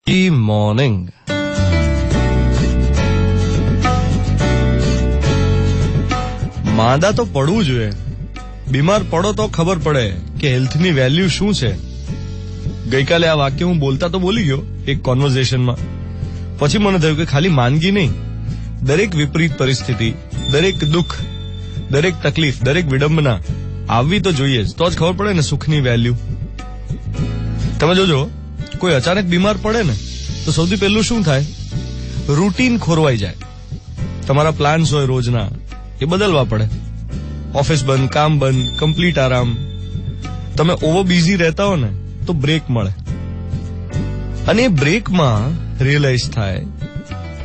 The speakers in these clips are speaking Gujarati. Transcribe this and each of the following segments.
મોર્નિંગ. માંદા તો પડવું જોઈએ. બીમાર પડો તો ખબર પડે કે હેલ્થની વેલ્યુ શું છે. ગઈકાલે આ વાક્ય હું બોલતા તો બોલી ગયો એક કોન્વર્ઝેશનમાં. પછી મને થયું કે ખાલી માંદગી નહીં, દરેક વિપરીત પરિસ્થિતિ, દરેક દુઃખ, દરેક તકલીફ, દરેક વિડંબના આવવી તો જોઈએ જ, તો જ ખબર પડે ને સુખની વેલ્યુ. તમે જોજો, કોઈ અચાનક બીમાર પડે ને તો સૌથી પહેલું શું થાય? રૂટીન ખોરવાઈ જાય. તમારા પ્લાન્સ હોય રોજના એ બદલવા પડે. ઓફિસ બંધ, કામ બંધ, કમ્પ્લીટ આરામ. તમે ઓવર બિઝી રહેતા હો ને તો બ્રેક મળે. અને એ બ્રેકમાં રિયલાઇઝ થાય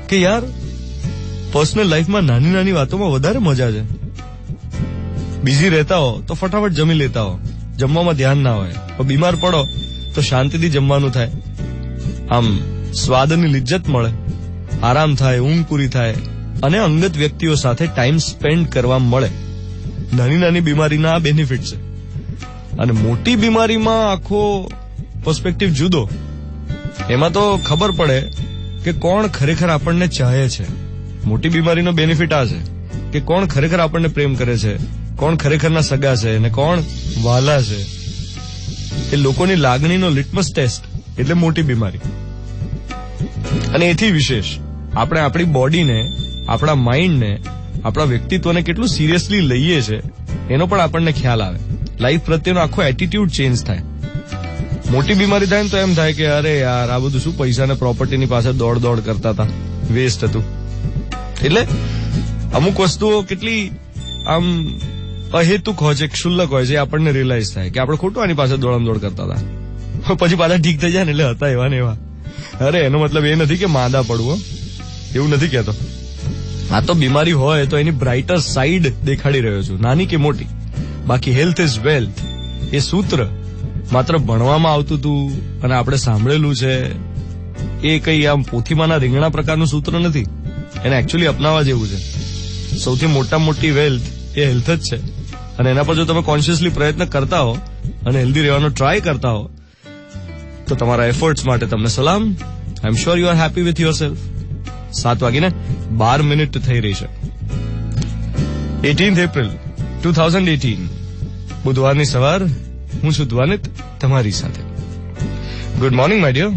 કે યાર પર્સનલ લાઈફમાં નાની નાની વાતોમાં વધારે મજા છે. બિઝી રહેતા હો તો ફટાફટ જમી લેતા હો, જમવામાં ધ્યાન ના હોય. પણ બીમાર પડો તો શાંતિથી જમવાનું થાય, આમ સ્વાદની લિજ્જત મળે, આરામ થાય, ઊંઘ પૂરી થાય અને અંગત વ્યક્તિઓ સાથે ટાઈમ સ્પેન્ડ કરવા મળે. નાની નાની બીમારીના આ બેનિફિટ છે. અને મોટી બીમારીમાં આખો પર્સ્પેક્ટિવ જુદો. એમાં તો ખબર પડે કે કોણ ખરેખર આપણને ચાહે છે. મોટી બીમારીનો બેનિફિટ આ છે કે કોણ ખરેખર આપણને પ્રેમ કરે છે, કોણ ખરેખરના સગા છે અને કોણ વાલા છે. એ લોકોની લાગણીનો લિટમસ ટેસ્ટ એટલે મોટી બીમારી. અને એથી વિશેષ આપણે આપણી બોડીને, આપણા માઇન્ડને, આપણા વ્યક્તિત્વને કેટલું સિરિયસલી લઈએ છે એનો પણ આપણને ખ્યાલ આવે. લાઈફ પ્રત્યેનો આખો એટીટ્યુડ ચેન્જ થાય. મોટી બીમારી થાય ને તો એમ થાય કે અરે યાર આ બધું શું પૈસા ને પ્રોપર્ટીની પાછળ દોડ કરતા હતા, વેસ્ટ હતું. એટલે અમુક વસ્તુઓ કેટલી આમ અહેતુક હોય છે, ક્ષુલ્લક હોય છે, આપણને રિયલાઇઝ થાય કે આપણે ખોટું આની પાસે દોડ કરતા હતા. પછી પાછા ઠીક થઈ જાય ને એટલે હતા એવા ને એવા. અરે એનો મતલબ એ નથી કે માંદા પડવું, એવું નથી કહેતો. આ તો બીમારી હોય તો એની બ્રાઇટર સાઈડ દેખાડી રહ્યો છું, નાની કે મોટી. બાકી હેલ્થ ઇઝ વેલ્થ એ સૂત્ર માત્ર ભણવામાં આવતું હતું અને આપણે સાંભળેલું છે. એ કઈ આમ પોથીમાંના રીંગણા પ્રકારનું સૂત્ર નથી. એને એકચ્યુઅલી અપનાવવા જેવું છે. સૌથી મોટામાં મોટી વેલ્થ એ હેલ્થ જ છે. અને એના પર જો તમે કોન્શિયસલી પ્રયત્ન કરતા હો અને હેલ્ધી રહેવાનો ટ્રાય કરતા હો તો તમારા એફર્ટ્સ માટે તમને સલામ. I am sure you are happy with yourself. 7:12 થઈ રહી છે. 18th એપ્રિલ 2018 બુધવારની સવાર. હું છું દ્વાનિત તમારી સાથે. Good morning my dear.